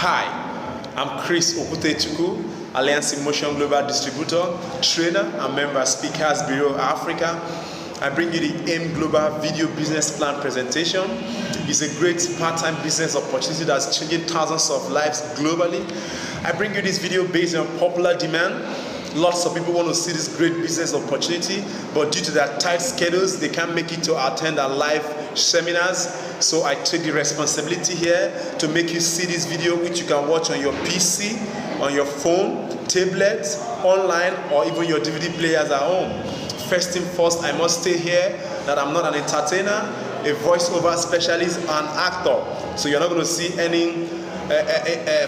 Hi, I'm Chris Okutechuku, Alliance in Motion Global Distributor, trainer and member at Speakers Bureau Africa. I bring you the AIM Global Video Business Plan presentation. It's a great part-time business opportunity that's changing thousands of lives globally. I bring you this video based on popular demand. Lots of people want to see this great business opportunity, but due to their tight schedules, they can't make it to attend our live seminars. So I take the responsibility here to make you see this video, which you can watch on your PC, on your phone, tablet, online, or even your DVD players at home. First thing first, I must stay here that I'm not an entertainer, a voiceover specialist, and actor. So you're not going to see any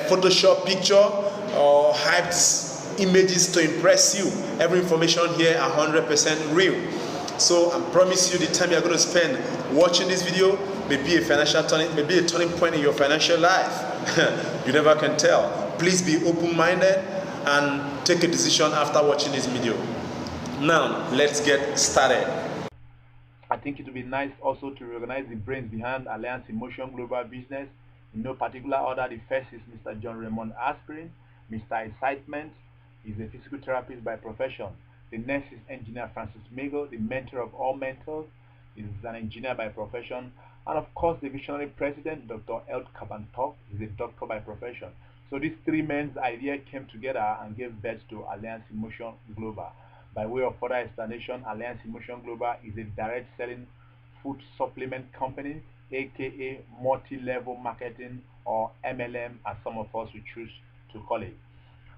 Photoshop picture or hyped images to impress you. Every information here 100% real. So I promise you the time you're going to spend watching this video may be a turning point in your financial life. You never can tell. Please be open-minded and take a decision after watching this video. Now let's get started. I think it would be nice also to recognize the brains behind Alliance in Motion Global Business. In no particular order, the first is Mr. John Raymond Aspirin, Mr. Excitement. He's a physical therapist by profession. The next is Engineer Francis Mago, the mentor of all mentors. He's an engineer by profession. And of course, the visionary president, Dr. Eld Kabantok, is a doctor by profession. So these three men's idea came together and gave birth to Alliance in Motion Global. By way of further explanation, Alliance in Motion Global is a direct selling food supplement company, aka multi-level marketing, or MLM as some of us would choose to call it.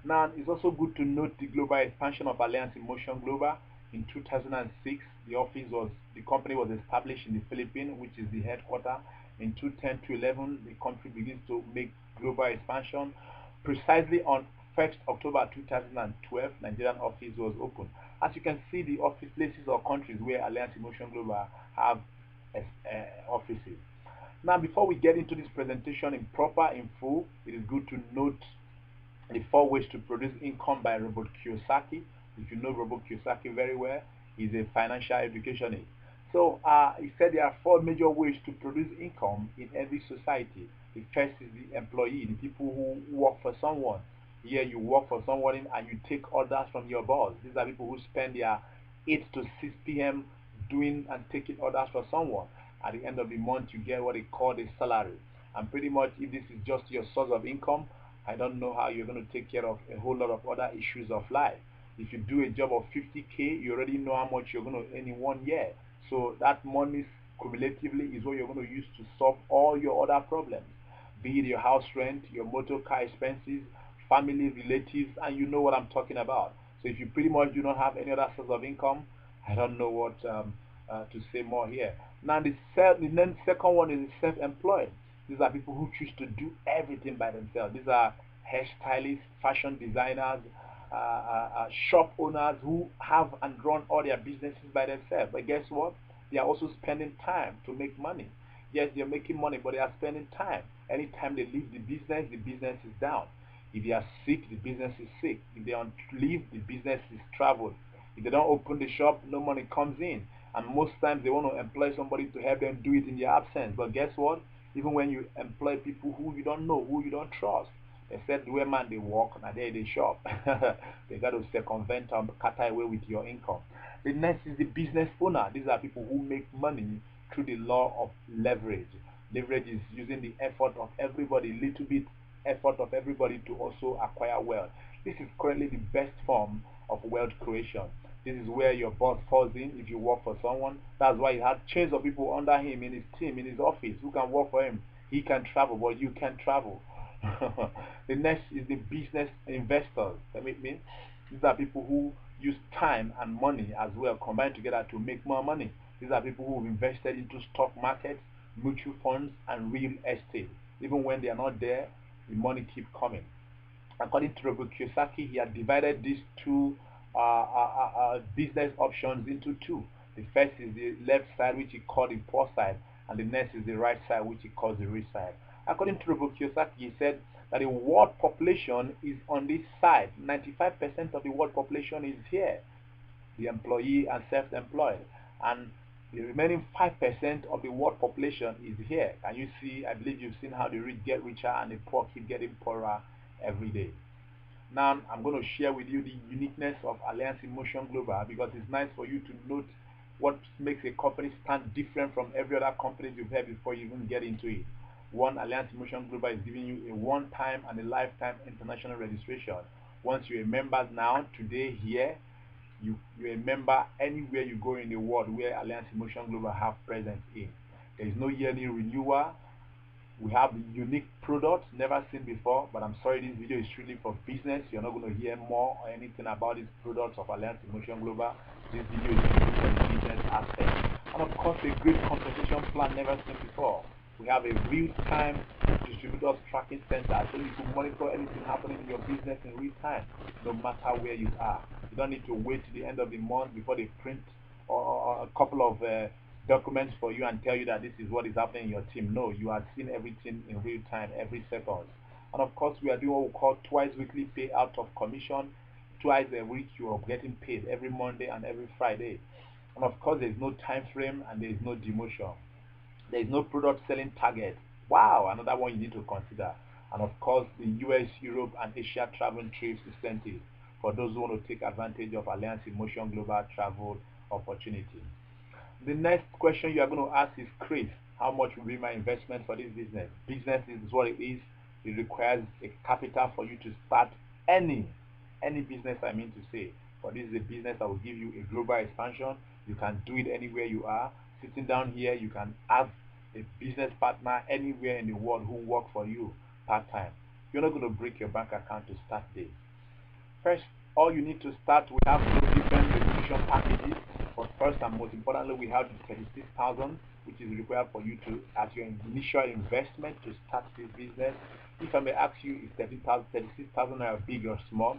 Now, it's also good to note the global expansion of Alliance in Motion Global. In 2006, the company was established in the Philippines, which is the headquarters. In 2010 to 11, the country begins to make global expansion. Precisely on 1st October 2012, Nigerian office was opened. As you can see, the office places or countries where Alliance in Motion Global have offices. Now, before we get into this presentation in full, it is good to note the 4 ways to produce income by Robert Kiyosaki. If you know Robert Kiyosaki very well, he's a financial educationist. So he said there are 4 major ways to produce income in every society. The first is the employee, the people who work for someone. Here you work for someone and you take orders from your boss. These are people who spend their 8 to 6 p.m. doing and taking orders for someone. At the end of the month, you get what they call a salary. And pretty much, if this is just your source of income, I don't know how you're going to take care of a whole lot of other issues of life. If you do a job of 50K, you already know how much you're going to earn in 1 year. So that money cumulatively is what you're going to use to solve all your other problems. Be it your house rent, your motor car expenses, family, relatives, and you know what I'm talking about. So if you pretty much do not have any other source of income, I don't know what to say more here. Now the second one is self-employed. These are people who choose to do everything by themselves. These are hairstylists, fashion designers, shop owners who have and run all their businesses by themselves. But guess what? They are also spending time to make money. Yes, they're making money, but they are spending time. Anytime they leave the business is down. If they are sick, the business is sick. If they don't leave, the business is traveled. If they don't open the shop, no money comes in. And most times they want to employ somebody to help them do it in their absence. But guess what? Even when you employ people who you don't know, who you don't trust, they said where man they work and there they shop. They got to circumvent and cut away with your income. The next is the business owner. These are people who make money through the law of leverage. Leverage is using the effort of everybody, little bit effort of everybody to also acquire wealth. This is currently the best form of wealth creation. This is where your boss falls in if you work for someone. That's why he has chains of people under him in his team, in his office, who can work for him. He can travel, but you can't travel. The next is the business investors. That means these are people who use time and money as well, combined together to make more money. These are people who have invested into stock markets, mutual funds, and real estate. Even when they are not there, the money keeps coming. According to Robert Kiyosaki, he had divided these two business options into 2. The first is the left side, which he called the poor side, and the next is the right side, which he calls the rich side. According to Robert Kiyosaki, he said that the world population is on this side. 95% of the world population is here, the employee and self-employed. And The remaining 5% of the world population is here. Can you see? I believe you've seen how the rich get richer and the poor keep getting poorer every day. Now, I'm going to share with you the uniqueness of Alliance in Motion Global, because it's nice for you to note what makes a company stand different from every other company you've heard before you even get into it. One, Alliance in Motion Global is giving you a one-time and a lifetime international registration. Once you're a member now, today, here, you're a member anywhere you go in the world where Alliance in Motion Global have presence in. There is no yearly renewal. We have unique products never seen before, but I'm sorry, this video is strictly for business. You're not going to hear more or anything about these products of Alliance in Motion Global. This video is strictly for the business aspect. And of course, a great compensation plan never seen before. We have a real-time distributors tracking center, so you can monitor anything happening in your business in real time, no matter where you are. You don't need to wait to the end of the month before they print or a couple of documents for you and tell you that this is what is happening in your team. No, you are seeing everything in real time, every second. And of course, we are doing what we call twice weekly pay out of commission. Twice a week you are getting paid, every Monday and every Friday. And of course, there is no time frame and there is no demotion. There is no product selling target. Wow, another one you need to consider. And of course, the US, Europe, and Asia travel trips incentive for those who want to take advantage of Alliance in Motion Global travel opportunity. The next question you are going to ask is, Chris, how much will be my investment for this business? Business is what it is. It requires a capital for you to start any business, I mean to say. But this is a business that will give you a global expansion. You can do it anywhere you are. Sitting down here, you can have a business partner anywhere in the world who work for you part-time. You're not going to break your bank account to start this. First, all you need to start, we have two different registration packages. But first and most importantly, we have the 36,000, which is required for you to, as your initial investment to start this business. If I may ask you, is 36,000 naira big or small?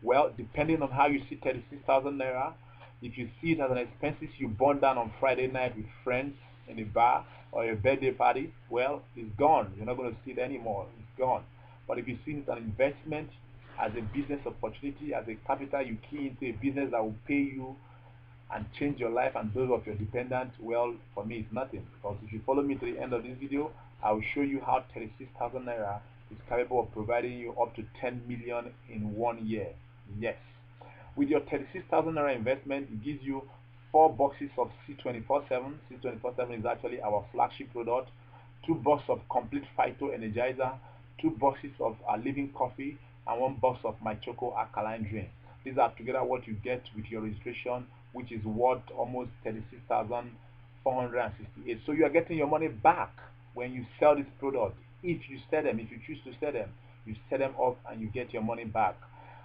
Well, depending on how you see 36,000 naira, if you see it as an expenses you burn down on Friday night with friends in a bar or a birthday party, well, it's gone. You're not going to see it anymore. It's gone. But if you see it as an investment, as a business opportunity, as a capital you key into a business that will pay you and change your life and those of your dependents, well, for me it's nothing. Because if you follow me to the end of this video, I will show you how 36,000 naira is capable of providing you up to 10 million in 1 year. Yes. With your 36,000 naira investment, it gives you 4 boxes of C24/7. C24/7 is actually our flagship product. 2 boxes of complete Phyto Energizer, 2 boxes of living coffee, and 1 box of my Choco alkaline drink. These are together what you get with your registration, which is worth almost 36,468. So you are getting your money back when you sell this product. If you sell them, if you choose to sell them, you sell them off and you get your money back.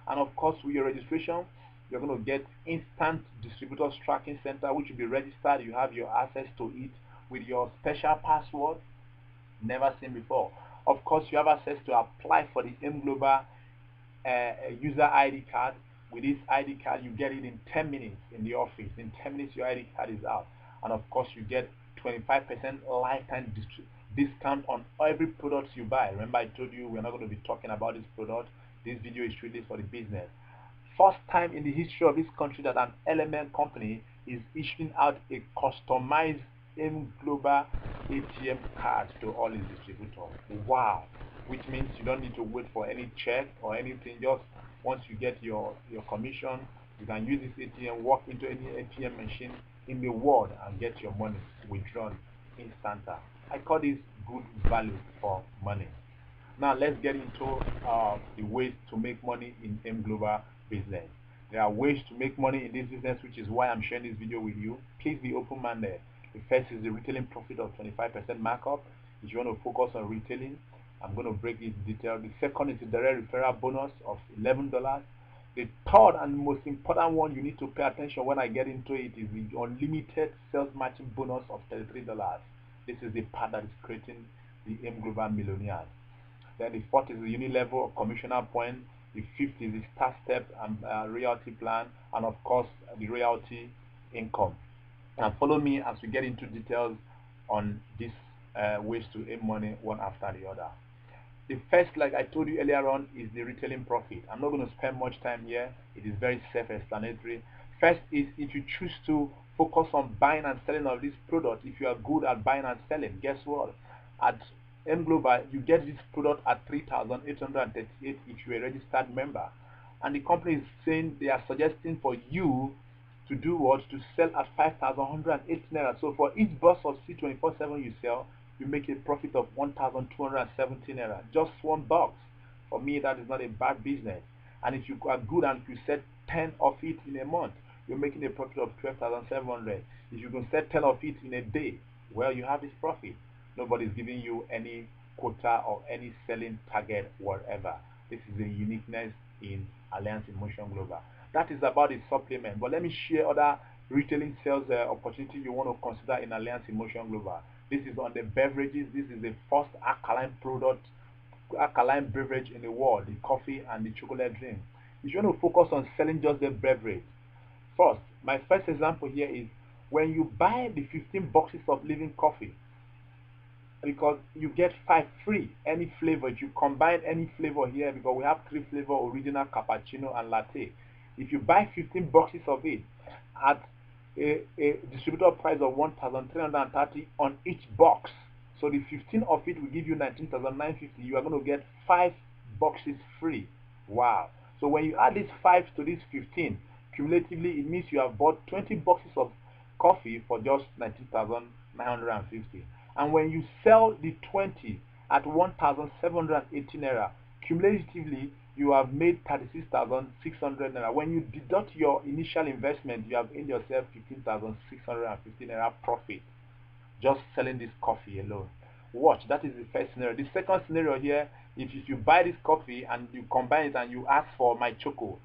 And of course, with your registration, you're going to get instant distributors tracking center, which will be registered. You have your access to it with your special password, never seen before. Of course, you have access to apply for the M Global user ID card. With this ID card, you get it in 10 minutes in the office. In 10 minutes, your ID card is out. And of course, you get 25% lifetime discount on every product you buy. Remember, I told you we're not going to be talking about this product. This video is strictly for the business. First time in the history of this country that an element company is issuing out a customized M Global ATM card to all its distributors. Wow. Which means you don't need to wait for any check or anything. Just once you get your commission, you can use this ATM, walk into any ATM machine in the world and get your money withdrawn instanta. I call this good value for money. Now let's get into the ways to make money in M Global business. There are ways to make money in this business, which is why I'm sharing this video with you. Please be open-minded. The first is the retailing profit of 25% markup. If you want to focus on retailing, I'm going to break it in detail. The second is the direct referral bonus of $11. The third and most important one you need to pay attention when I get into it is the unlimited sales matching bonus of $33. This is the part that is creating the M Global millionaires. Then the fourth is the unit level of commissioner point. The fifth is the start step and royalty plan, and of course the royalty income. And follow me as we get into details on these ways to earn money one after the other. The first, like I told you earlier on, is the retailing profit. I'm not going to spend much time here. It is very self-explanatory. First is if you choose to focus on buying and selling of this product. If you are good at buying and selling, guess what? At M Global, you get this product at 3,838 if you're a registered member. And the company is saying they are suggesting for you to do what? To sell at 5,108 naira. So for each box of C24/7 you sell, you make a profit of 1,270 naira. Just one box. For me, that is not a bad business. And if you are good and you sell 10 of it in a month, you're making a profit of 12,700. If you can sell 10 of it in a day, well, you have this profit. Nobody's giving you any quota or any selling target, whatever. This is the uniqueness in Alliance in Motion Global. That is about the supplement. But let me share other retailing sales opportunity you want to consider in Alliance in Motion Global. This is on the beverages. This is the first alkaline beverage in the world, the coffee and the chocolate drink. If you want to focus on selling just the beverage, first, my first example here is when you buy the 15 boxes of Living Coffee, because you get 5 free, any flavor. If you combine any flavor here, because we have 3 flavor: original, cappuccino, and latte. If you buy 15 boxes of it at a distributor price of 1,330 on each box, so the 15 of it will give you 19,950. You are going to get 5 boxes free. Wow. So when you add this 5 to this 15, cumulatively it means you have bought 20 boxes of coffee for just 19,950. And when you sell the 20 at 1,780 naira, cumulatively you have made 36,600 naira. When you deduct your initial investment, you have earned yourself 15,650 naira profit just selling this coffee alone. Watch, that is the first scenario. The second scenario here, if you buy this coffee and you combine it and you ask for my choco,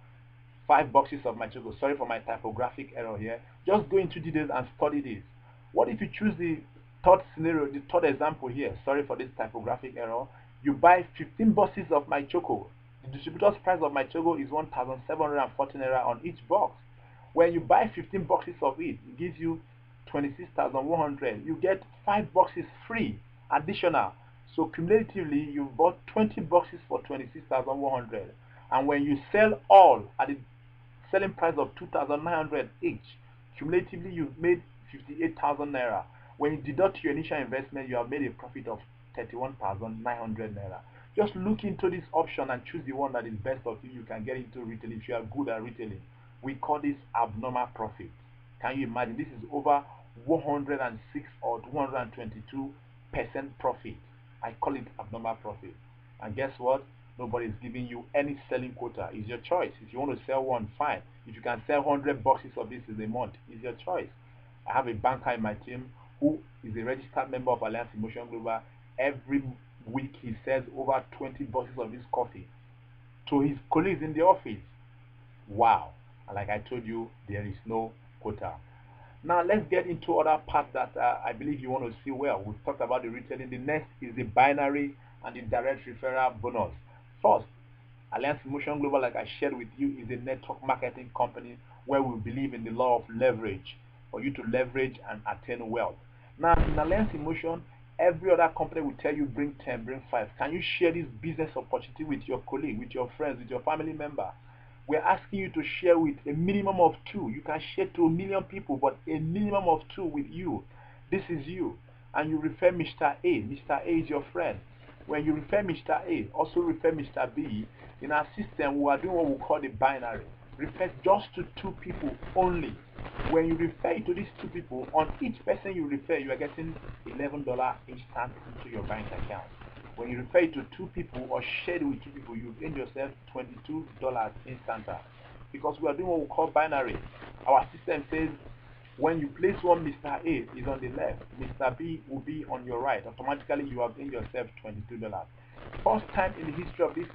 5 boxes of my choco. Sorry for my typographic error here. Just go into details and study this. What if you choose the third scenario, the third example here? Sorry for this typographic error. You buy 15 boxes of my choco. The distributor's price of my choco is 1,740 naira on each box. When you buy 15 boxes of it, it gives you 26,100. You get 5 boxes free, additional. So cumulatively, you bought 20 boxes for 26,100. And when you sell all at the selling price of 2,900 each, cumulatively you've made 58,000 naira. When you deduct your initial investment, you have made a profit of 31,900 naira. Just look into this option and choose the one that is best of you. You can get into retailing if you are good at retailing. We call this abnormal profit. Can you imagine? This is over 106 or 222% profit. I call it abnormal profit. And guess what? Nobody is giving you any selling quota. It's your choice. If you want to sell one, fine. If you can sell 100 boxes of this in a month, it's your choice. I have a banker in my team who is a registered member of Alliance in Motion Global. Every week he sells over 20 boxes of this coffee to his colleagues in the office. Wow. And like I told you, there is no quota. Now let's get into other parts that I believe you want to see well. We've talked about the retailing. The next is the binary and the direct referral bonus. First, Alliance in Motion Global, like I shared with you, is a network marketing company where we believe in the law of leverage for you to leverage and attain wealth. Now, in Alliance in Motion, every other company will tell you bring 10, bring 5. Can you share this business opportunity with your colleague, with your friends, with your family member? We're asking you to share with a minimum of 2. You can share to 1 million people, but a minimum of 2 with you. This is you. And you refer Mr. A. Mr. A is your friend. When you refer Mr. A, also refer Mr. B. In our system, we are doing what we call the binary. Refer just to 2 people only. When you refer to these 2 people, on each person you refer, you are getting $11 instant into your bank account. When you refer it to 2 people or share it with 2 people, you earn yourself $22 instant. Because we are doing what we call binary. Our system says when you place one Mr. A is on the left, Mr. B will be on your right. Automatically you have earned yourself $22. First time in the history of this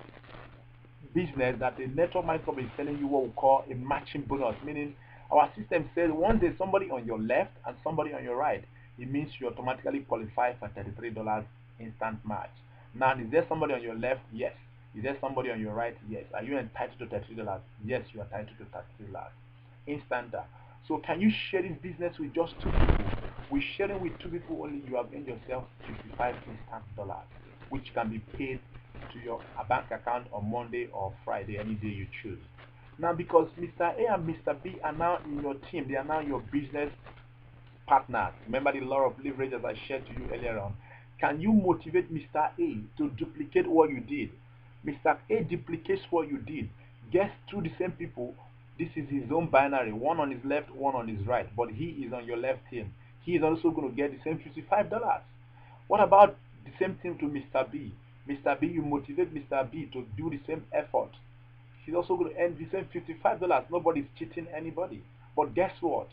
business that the network marketing company is telling you what we call a matching bonus, meaning our system says once there's somebody on your left and somebody on your right, it means you automatically qualify for $33 instant match. Now, is there somebody on your left? Yes. Is there somebody on your right? Yes. Are you entitled to $33? Yes, you are entitled to $33 instant. So can you share this business with just 2 people? With sharing with 2 people only, you have earned yourself 55 instant dollars, which can be paid to your bank account on Monday or Friday, any day you choose. Now, because Mr. A and Mr. B are now in your team, they are now your business partners. Remember the law of leverage as I shared to you earlier on. Can you motivate Mr. A to duplicate what you did? Mr. A duplicates what you did. Guess through the same people, this is his own binary, one on his left, one on his right, but he is on your left team. He is also going to get the same $55. What about the same thing to Mr. B? Mr. B, you motivate Mr. B to do the same effort. He's also going to earn the same $55. Nobody's cheating anybody. But guess what?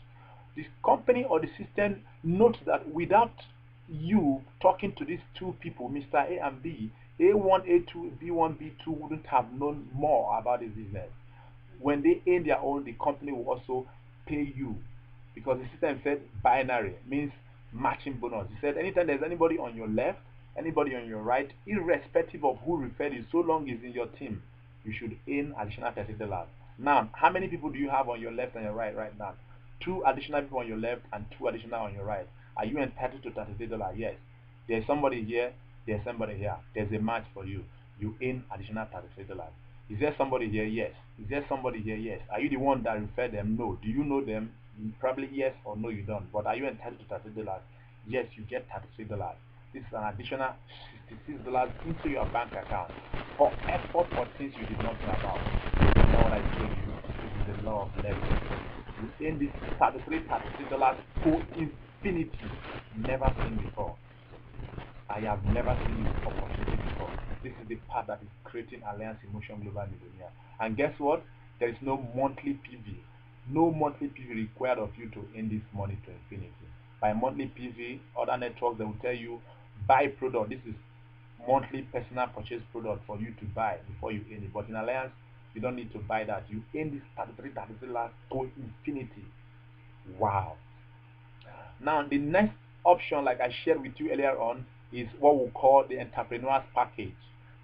This company or the system notes that without you talking to these two people, Mr. A and B, A1, A2, B1, B2 wouldn't have known more about this business. When they earn their own, the company will also pay you, because the system said binary, means matching bonus. He said anytime there's anybody on your left, anybody on your right, irrespective of who referred you, so long as in your team, you should earn additional $30. Now, how many people do you have on your left and your right now? 2 additional people on your left and 2 additional on your right. Are you entitled to $33? Yes. There's somebody here, there's somebody here. There's a match for you. You earn additional $33. Is there somebody here? Yes. Is there somebody here? Yes. Are you the one that referred them? No. Do you know them? Probably yes or no, you don't. But are you entitled to $33? Yes, you get $33. This is an additional $66 into your bank account for effort or things you did not know about. You know what I told you? This is the law of leverage. You earn this $33 to infinity. Never seen before. I have never seen this opportunity before. This is the part that is creating Alliance Emotion Global Millionaire. And guess what? There is no monthly PV. No monthly PV required of you to earn this money to infinity. By monthly PV, other networks, they will tell you, buy product. This is monthly personal purchase product for you to buy before you earn it. But in Alliance, you don't need to buy that. You earn this $33 to infinity. Wow. Now, the next option, like I shared with you earlier on, is what we call the entrepreneur's package.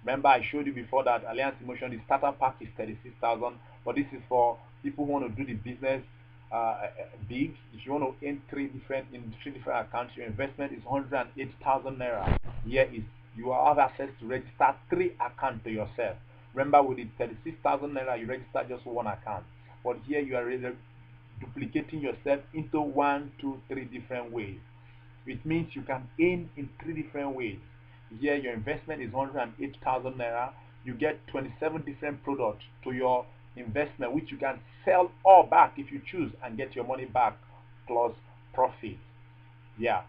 Remember, I showed you before that Alliance Emotion, the starter pack is $36,000, but this is for people who want to do the business big. If you want to earn three different accounts, your investment is 108,000 naira. Here is you have access to register 3 accounts to yourself. Remember, with the 36,000 naira, you register just 1 account, but here you are duplicating yourself into 1, 2, 3 different ways. It means you can earn in 3 different ways. Here your investment is 108,000 naira. You get 27 different products to your investment, which you can sell all back if you choose and get your money back plus profit. Yeah.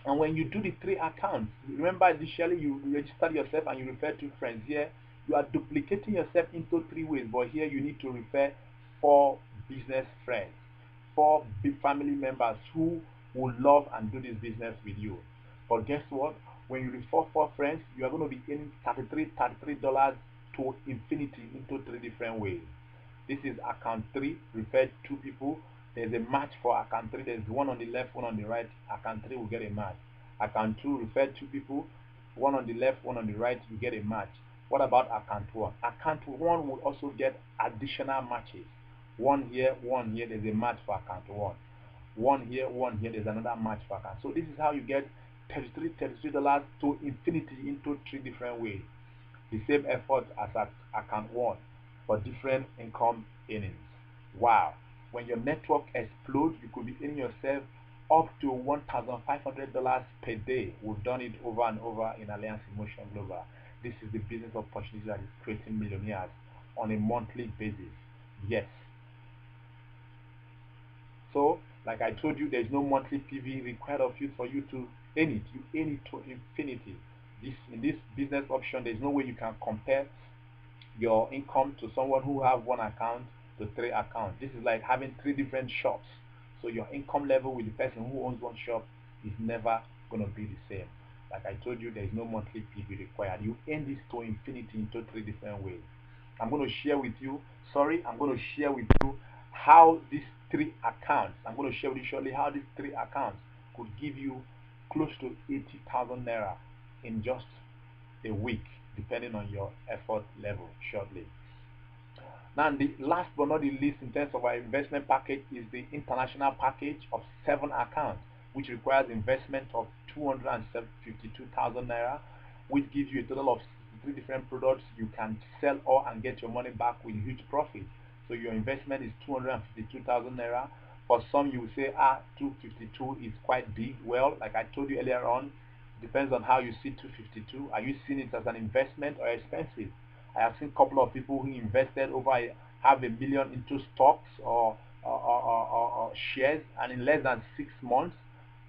And when you do the 3 accounts, remember initially you registered yourself and you refer to friends. Here you are duplicating yourself into 3 ways, but here you need to refer 4 business friends, 4 big family members who will love and do this business with you. But guess what? When you refer 4 friends, you are going to be earning $33 to infinity into 3 different ways. This is account 3, refer 2 people. There's a match for account 3. There's one on the left, one on the right. Account 3 will get a match. Account 2, refer 2 people. One on the left, one on the right, you get a match. What about account 1? Account 1 will also get additional matches. One here, there's a match for account 1. One here, there's another match for account. So this is how you get $33 to infinity into 3 different ways. The same effort as at account 1, but different income earnings. Wow. When your network explodes, you could be earning yourself up to $1,500 per day. We've done it over and over in Alliance Emotion Global. This is the business opportunity that is creating millionaires on a monthly basis. Yes. So, like I told you, there's no monthly PV required of you for you to earn it. You earn it to infinity. In this business option, there's no way you can compare your income to someone who have 1 account to 3 accounts. This is like having 3 different shops. So your income level with the person who owns 1 shop is never going to be the same. Like I told you, there is no monthly PV required. You earn this to infinity into 3 different ways. I'm going to share with you how these 3 accounts, I'm going to share with you shortly how these 3 accounts could give you close to 80,000 naira in just a week, depending on your effort level shortly. Now, the last but not the least in terms of our investment package is the international package of 7 accounts, which requires investment of 252,000 naira, which gives you a total of 3 different products you can sell all and get your money back with huge profit. So your investment is 252,000 naira. For some, you will say, 252 is quite big. Well, like I told you earlier on, depends on how you see 252. Are you seeing it as an investment or expensive? I have seen a couple of people who invested over half a million into stocks or shares, and in less than 6 months,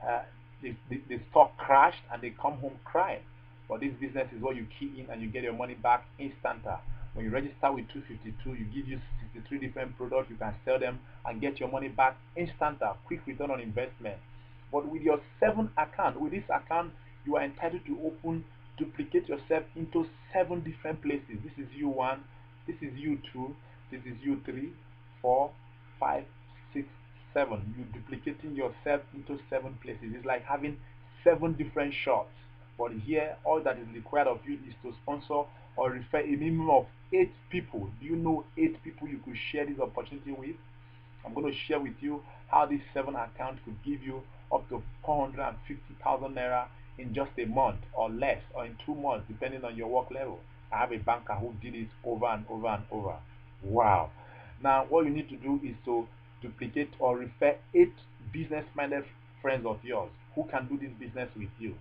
uh, the stock crashed and they come home crying. But this business is what you key in and you get your money back instanta. When you register with 252, you give you 63 different products, you can sell them and get your money back instanta, quick return on investment. But with your 7 account, with this account, you are entitled to duplicate yourself into 7 different places. This is U1, this is U2, this is U3, 4, 5, 6, 7. You're duplicating yourself into 7 places. It's like having 7 different shots. But here, all that is required of you is to sponsor or refer a minimum of 8 people. Do you know 8 people you could share this opportunity with? I'm going to share with you how this 7 account could give you up to 450,000 naira in just a month or less, or in 2 months, depending on your work level. I have a banker who did it over and over and over. Wow. Now, what you need to do is to duplicate or refer 8 business-minded friends of yours who can do this business with you.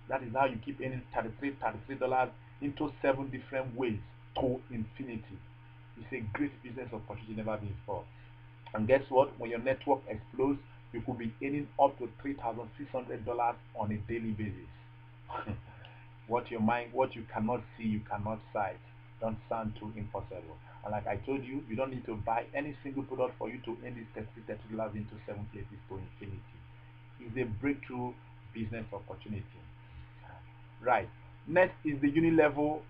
That is how you keep earning $33 into 7 different ways to infinity. It's a great business opportunity never been before. And guess what? When your network explodes, you could be earning up to $3,600 on a daily basis. What you cannot see, you cannot sight. Don't sound too impossible. And like I told you, you don't need to buy any single product for you to earn this $30 into 7 places to infinity. It's a breakthrough business opportunity. Right. Next is the unilevel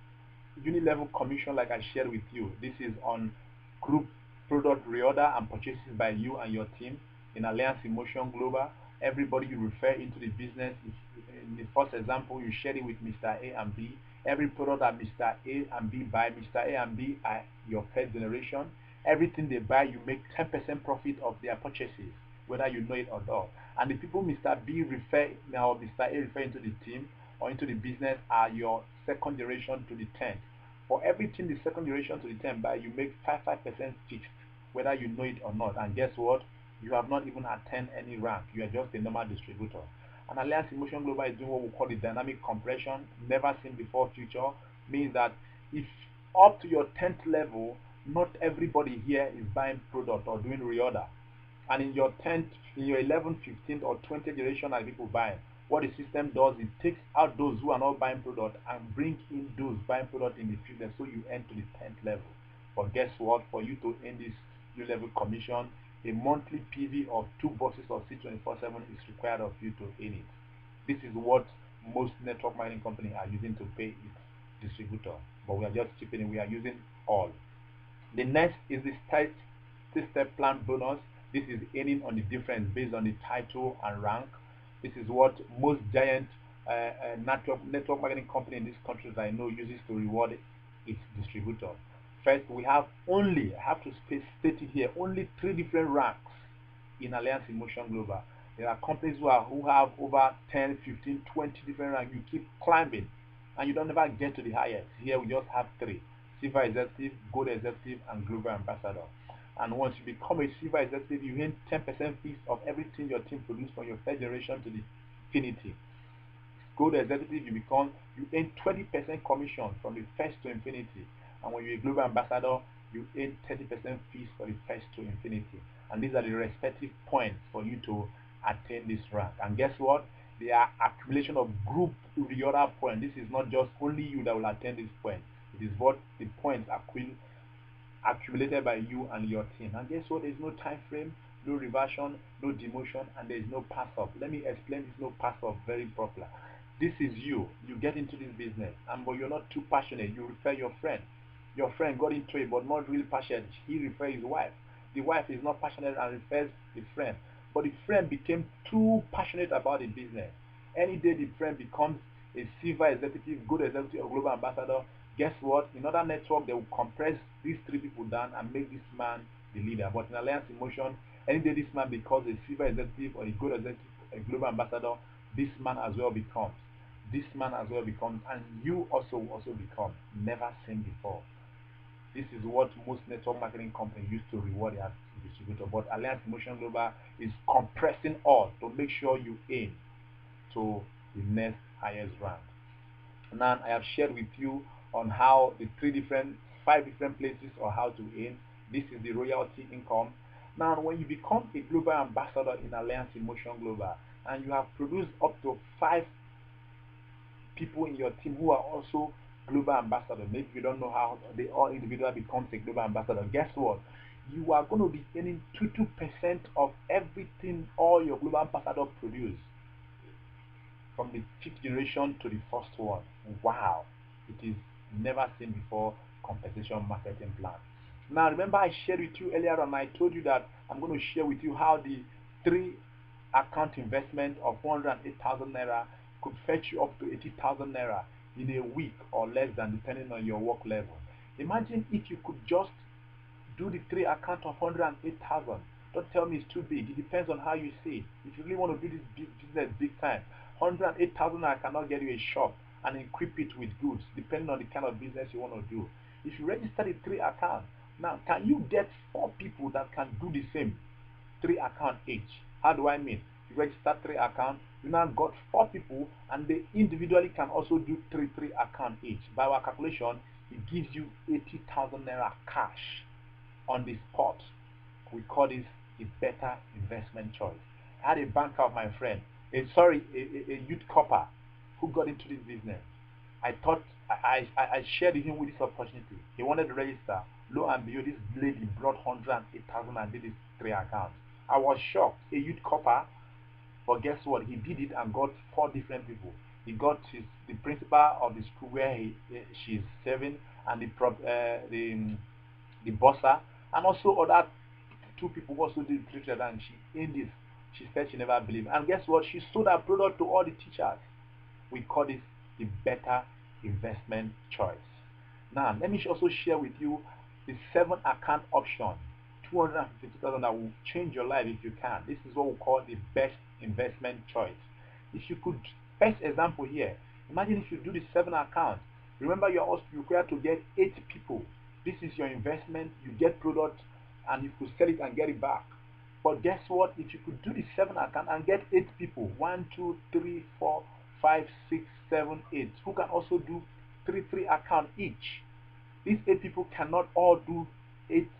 commission, like I shared with you. This is on group product reorder and purchases by you and your team in Alliance Emotion Global. Everybody you refer into the business, in the first example, you share it with Mr. A and B. Every product that Mr. A and B buy, Mr. A and B are your first generation. Everything they buy, you make 10% profit of their purchases, whether you know it or not. And the people Mr. B refer, now Mr. A refer into the team or into the business, are your second generation to the 10th. For everything the second generation to the 10th buy, you make 5% fixed, whether you know it or not. And guess what? You have not even attained any rank. You are just a normal distributor. And Alliance Emotion Global is doing what we call the dynamic compression, never seen before feature. Means that if up to your 10th level, not everybody here is buying product or doing reorder. And in your 10th, in your 11th, 15th, or 20th generation are people buying. What the system does, it takes out those who are not buying product and bring in those buying product in the future, so you enter to the 10th level. But guess what? For you to earn this new-level commission, a monthly PV of 2 boxes of C24/7 is required of you to earn it. This is what most network mining companies are using to pay its distributor. But we are just chipping in. We are using all. The next is the step plan bonus. This is earning on the difference based on the title and rank. This is what most giant network marketing company in this country that I know uses to reward its distributor. First, we have only, I have to state it here, only 3 different ranks in Alliance Emotion Global. There are companies who have over 10, 15, 20 different ranks. You keep climbing and you don't ever get to the highest. Here we just have 3: Silver Executive, Gold Executive, and Global Ambassador. And once you become a Silver Executive, you earn 10% fees of everything your team produces from your first generation to the infinity. Gold Executive, you earn 20% commission from the first to infinity. And when you're a Global Ambassador, you earn 30% fees for the first to infinity. And these are the respective points for you to attain this rank. And guess what? They are accumulation of group reorder points. This is not just only you that will attain this point. It is what the points accumulated by you and your team. And guess what? There is no time frame, no reversion, no demotion, and there is no pass up. Let me explain this no pass up very properly. This is you. You get into this business, but you're not too passionate. You refer your friend. Your friend got into it, but not really passionate. He refers his wife. The wife is not passionate and refers the friend. But the friend became too passionate about the business. Any day the friend becomes a Silver Executive, Gold Executive, or Global Ambassador, guess what? In other network, they will compress these 3 people down and make this man the leader. But in Alliance Emotion, any day this man becomes a Silver Executive or a Gold Executive, a Global Ambassador, this man as well becomes. This man as well becomes, and you also become. Never seen before. This is what most network marketing companies used to reward their distributor. But Alliance Motion Global is compressing all to make sure you aim to the next highest rank. Now I have shared with you on how the five different places or how to aim. This is the royalty income. Now when you become a global ambassador in Alliance Motion Global and you have produced up to 5 people in your team who are also global ambassador, maybe you don't know how they all individual becomes a global ambassador, guess what? You are going to be earning 2% of everything all your global ambassador produce, from the 5th generation to the first one. Wow, it is never seen before compensation marketing plan. Now remember I shared with you earlier on, I told you that I'm going to share with you how the 3 account investment of 108,000 naira could fetch you up to 80,000 naira in a week or less than, depending on your work level. Imagine if you could just do the 3 account of 108,000. Don't tell me it's too big. It depends on how you see it. If you really want to do this business big time, 108,000 I cannot get you a shop and equip it with goods, depending on the kind of business you want to do. If you register the 3 account, now can you get 4 people that can do the same 3 account each? How do I mean? You register 3 accounts, you now got 4 people, and they individually can also do three account each. By our calculation, it gives you 80,000 naira cash on the spot. We call this a better investment choice. I had a banker of my friend, a youth copper who got into this business. I thought I shared with him with this opportunity. He wanted to register. Lo and behold, this lady brought 108,000 and did his 3 accounts. I was shocked. A youth copper, but guess what? He did it and got 4 different people. He got the principal of the school where she's serving, and the bossa, and also other 2 people who also did literature, and she in this. She said she never believed. And guess what? She sold her product to all the teachers. We call this the better investment choice. Now, let me also share with you the 7 account option, 250,000, that will change your life if you can. This is what we call the best investment choice. If you could, first example here, imagine if you do the 7 account. Remember, you're also required to get 8 people. This is your investment. You get product and you could sell it and get it back. But guess what? If you could do the 7 account and get 8 people, 1, 2, 3, 4, 5, 6, 7, 8, who can also do three account each. These 8 people cannot all do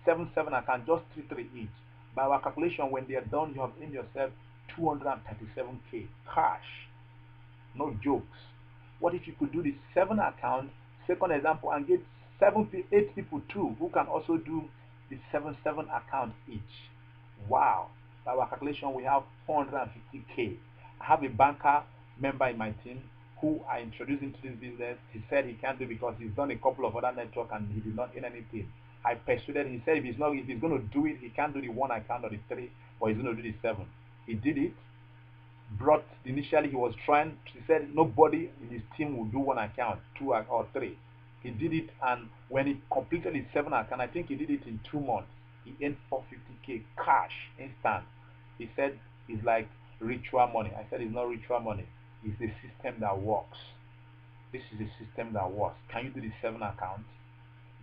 7 account, just three each. By our calculation, when they are done, you have in yourself 237k cash. No jokes. What if you could do the 7 account, second example, and get 8 people too who can also do the 7 accounts each? Wow. By our calculation, we have 450k. I have a banker member in my team who I introduced into this business. He said he can't do it because he's done a couple of other networks and he did not earn anything. I persuaded him. He said if he's going to do it, he can't do the 1 account or the 3, but he's going to do the 7. He did it. Initially he was trying. He said nobody in his team will do 1 account, 2 or 3. He did it, and when he completed his 7 account, I think he did it in 2 months. He earned 450k cash instant. He said it's like ritual money. I said it's not ritual money. It's a system that works. This is a system that works. Can you do the 7 accounts?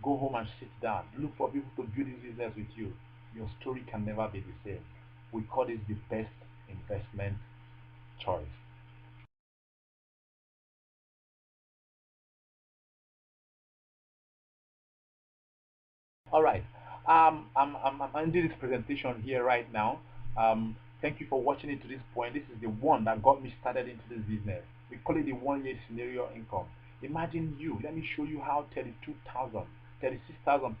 Go home and sit down. Look for people to build this business with you. Your story can never be the same. We call this the best investment choice. All right. I'm ending this presentation here right now. Thank you for watching it to this point. This is the one that got me started into this business. We call it the 1-year scenario income. Imagine you. Let me show you how 36,000,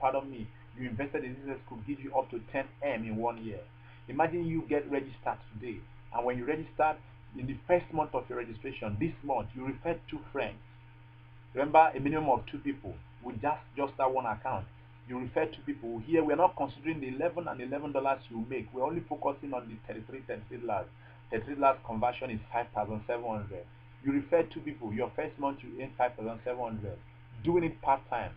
pardon me, you invested in business could give you up to 10M in 1 year. Imagine you get registered today, and when you register, in the first month of your registration, this month, you refer 2 friends. Remember, a minimum of 2 people with just that 1 account. You refer to people. Here we are not considering the 11 and $11 you make. We're only focusing on the 33 dollars. 33 dollars conversion is 5,700. You refer to people. Your first month you earn 5,700, doing it part-time.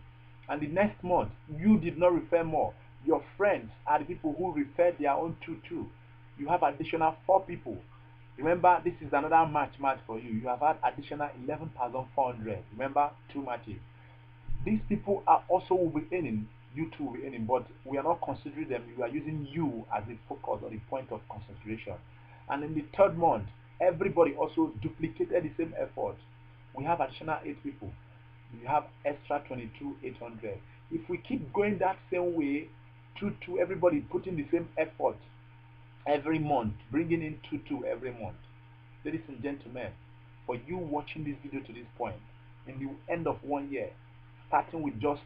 And the next month you did not refer more. Your friends are the people who referred their own 2 too. You have additional 4 people. Remember, this is another match for you. You have had additional 11,400. Remember, 2 matches. These people are also will be earning you too will be earning, but we are not considering them. We are using you as the focus or the point of concentration. And in the third month, everybody also duplicated the same effort. We have additional 8 people. We have extra 22,800. If we keep going that same way, two, everybody putting the same effort every month, bringing in two every month. Ladies and gentlemen, for you watching this video to this point, in the end of 1 year, starting with just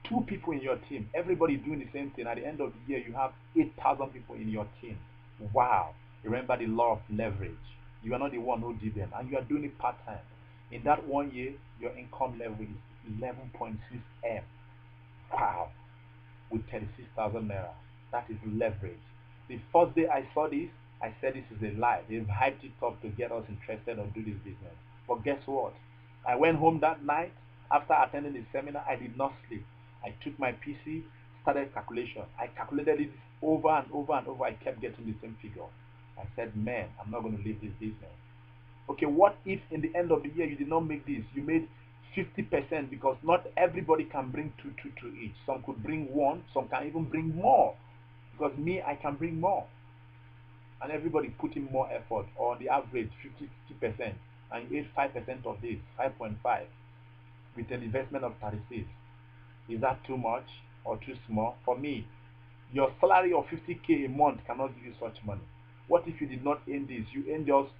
2 people in your team, everybody doing the same thing, at the end of the year, you have 8,000 people in your team. Wow. Remember the law of leverage. You are not the one who did them, and you are doing it part-time. In that 1 year, your income level is 11.6 M. Wow. With 36,000 naira. That is leverage. The first day I saw this, I said this is a lie. They've hyped it up to get us interested or do this business. But guess what? I went home that night after attending the seminar. I did not sleep. I took my PC, started calculation. I calculated it over and over and over. I kept getting the same figure. I said, man, I'm not going to leave this business. Okay, what if in the end of the year you did not make this? You made 50%, because not everybody can bring two each. Some could bring 1, some can even bring more. Because me, I can bring more. And everybody put in more effort, or on the average 50%. And you ate 5% of this, 5.5, with an investment of 36. Is that too much or too small? For me, your salary of 50K a month cannot give you such money. What if you did not earn this? You earn just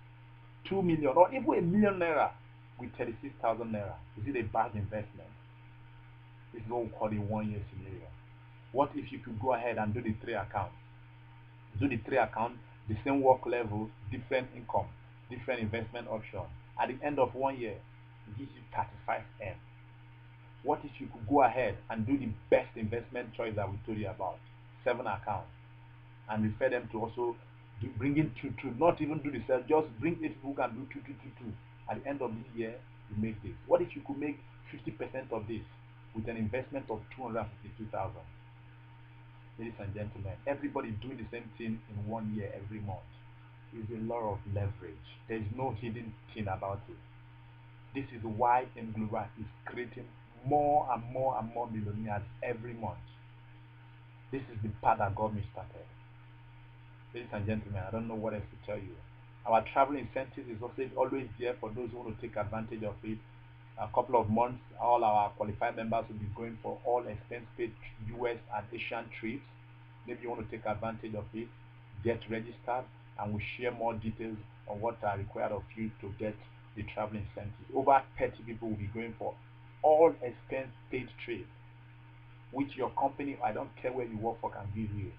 2 million or even a million naira with 36,000 naira. Is it a bad investment? This is what we call a 1 year scenario. What if you could go ahead and do the 3 accounts? Do the 3 accounts, the same work level, different income, different investment option. At the end of 1 year, it gives you 35 M. What if you could go ahead and do the best investment choice that we told you about, 7 accounts, and refer them to also bring in two, not even do the sale, just bring 8 people and do two. At the end of the year, you make this. What if you could make 50% of this with an investment of 252,000? Ladies and gentlemen, everybody doing the same thing in 1 year every month. Is a lot of leverage. There is no hidden thing about it. This is why M Global is creating more and more millionaires every month. This is the path that got me started. Ladies and gentlemen, I don't know what else to tell you. Our travel incentive is also always there for those who want to take advantage of it. A couple of months, all our qualified members will be going for all expense paid US and Asian trips. Maybe you want to take advantage of it, get registered, and we'll share more details on what are required of you to get the travel incentive. Over 30 people will be going for all expense paid trips, which your company, I don't care where you work for, can give you.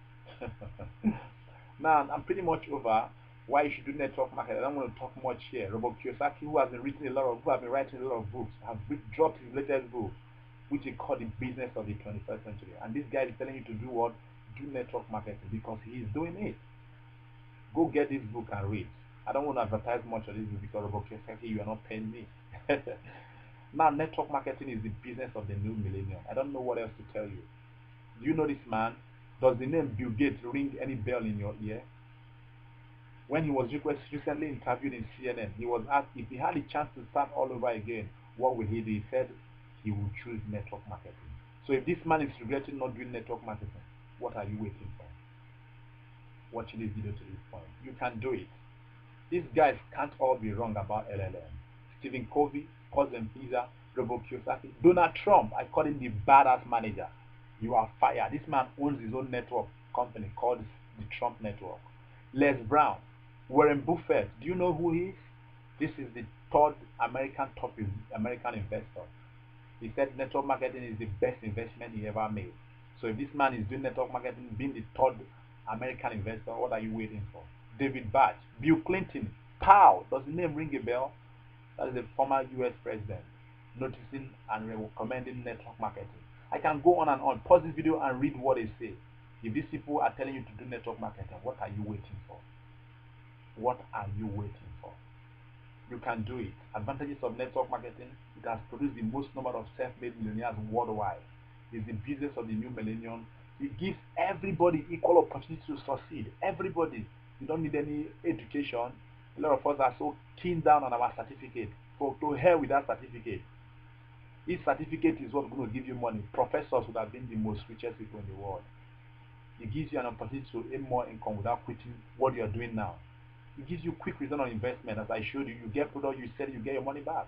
Now, I'm pretty much over why you should do network marketing. I don't want to talk much here. Robert Kiyosaki, who has been writing a lot of books, have dropped his latest book, which is called The Business of the 21st Century. And this guy is telling you to do what? Do network marketing, because he is doing it. Go get this book and read. I don't want to advertise much of this book because Robert Kiyosaki, you are not paying me. Now, network marketing is the business of the new millennium. I don't know what else to tell you. Do you know this man? Does the name Bill Gates ring any bell in your ear? When he was recently interviewed in CNN, he was asked if he had a chance to start all over again, what would he do? He said he would choose network marketing. So if this man is regretting not doing network marketing, what are you waiting for? Watching this video to this point, you can do it. These guys can't all be wrong about LLM. Stephen Covey, Cousin Pizza, Robert Kiyosaki, Donald Trump, I call him the badass manager. You are fired. This man owns his own network company called the Trump Network. Les Brown, Warren Buffett, do you know who he is? This is the third American investor. He said network marketing is the best investment he ever made. So if this man is doing network marketing, being the third American investor, what are you waiting for? David Batch, Bill Clinton, Pow, does the name ring a bell? That is a former US president, noticing and recommending network marketing. I can go on and on. Pause this video and read what they say. If these people are telling you to do network marketing, what are you waiting for? What are you waiting for? You can do it. Advantages of network marketing: it has produced the most number of self-made millionaires worldwide. It's the business of the new millennium. It gives everybody equal opportunity to succeed. Everybody. You don't need any education. A lot of us are so keen down on our certificate. To hell with that certificate. This certificate is what's going to give you money. Professors would have been the most richest people in the world. It gives you an opportunity to earn more income without quitting what you're doing now. It gives you quick return on investment. As I showed you, you get product, you sell, you get your money back.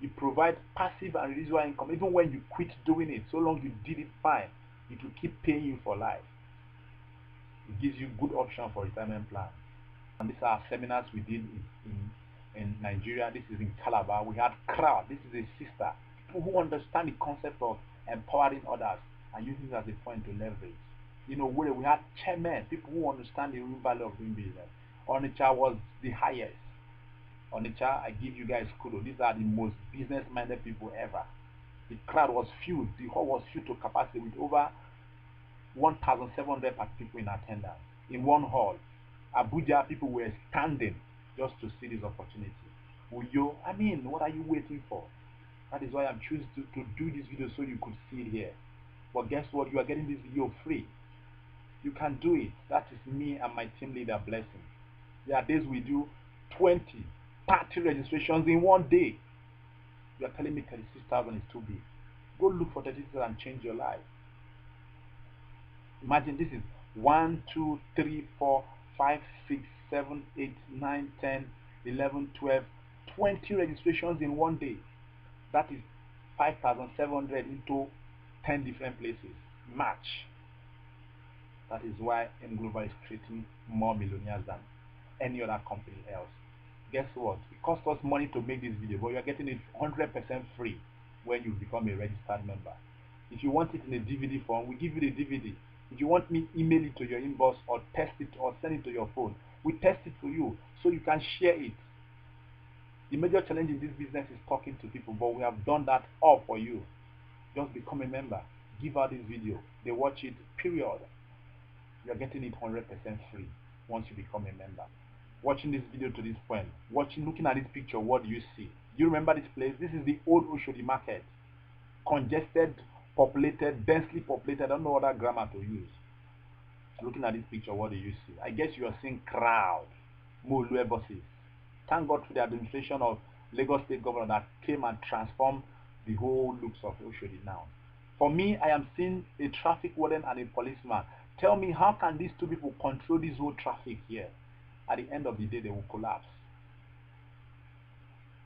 You provide passive and residual income even when you quit doing it. So long you did it fine, it will keep paying you for life. It gives you good option for retirement plan. And these are seminars we did in Nigeria. This is in Calabar. We had crowd. This is a sister. People who understand the concept of empowering others and using it as a point to leverage. You know, where we had chairmen, people who understand the real value of doing business. Onitsha was the highest. Onitsha, I give you guys kudos. These are the most business-minded people ever. The crowd was filled. The hall was filled to capacity with over 1,700 people in attendance in one hall. Abuja, people were standing just to see this opportunity. Uyo, I mean, what are you waiting for? That is why I'm choosing to do this video so you could see it here. But guess what? You are getting this video free. You can do it. That is me and my team leader blessing. There are days we do 20, 30 registrations in one day. You are telling me 36,000 is too big. Go look for 36,000 and change your life. Imagine this is 1, 2, 3, 4, 5, 6, 7, 8, 9, 10, 11, 12, 20 registrations in one day. That is 5,700 into 10 different places. Match. That is why M Global is creating more millionaires than any other company else. Guess what? It costs us money to make this video, but you are getting it 100% free when you become a registered member. If you want it in a DVD form, we give you the DVD. If you want me, email it to your inbox or test it or send it to your phone. We test it for you so you can share it. The major challenge in this business is talking to people, but we have done that all for you. Just become a member. Give out this video. They watch it, period. You are getting it 100% free once you become a member. Watching this video to this point, looking at this picture, what do you see? You remember this place? This is the old Oshodi market. Congested, populated, densely populated. I don't know what other grammar to use. Looking at this picture, what do you see? I guess you are seeing crowd, Molue buses. Thank God for the administration of Lagos State Governor that came and transformed the whole looks of Oshodi now. For me, I am seeing a traffic warden and a policeman. Tell me, how can these two people control this whole traffic here? At the end of the day, they will collapse.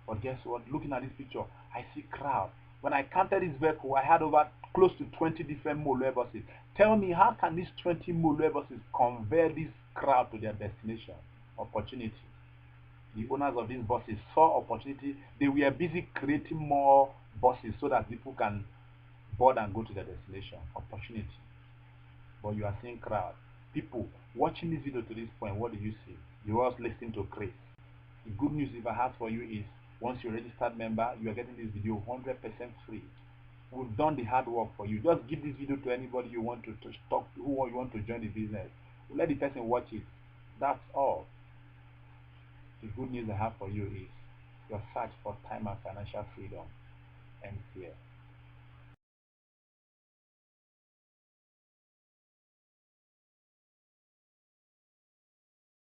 But guess what? Looking at this picture, I see crowd. When I counted this vehicle, I had over close to 20 different Molue buses. Tell me, how can these 20 Molue buses convert this crowd to their destination? Opportunity. The owners of these buses saw opportunity. They were busy creating more buses so that people can board and go to their destination. Opportunity. But you are seeing crowd. People watching this video to this point, what do you see? You are listening to Chris. The good news if I have for you is, once you're a registered member, you are getting this video 100% free. We've done the hard work for you. Just give this video to anybody you want to talk to, who you want to join the business. Let the person watch it. That's all. The good news I have for you is, your search for time and financial freedom ends here.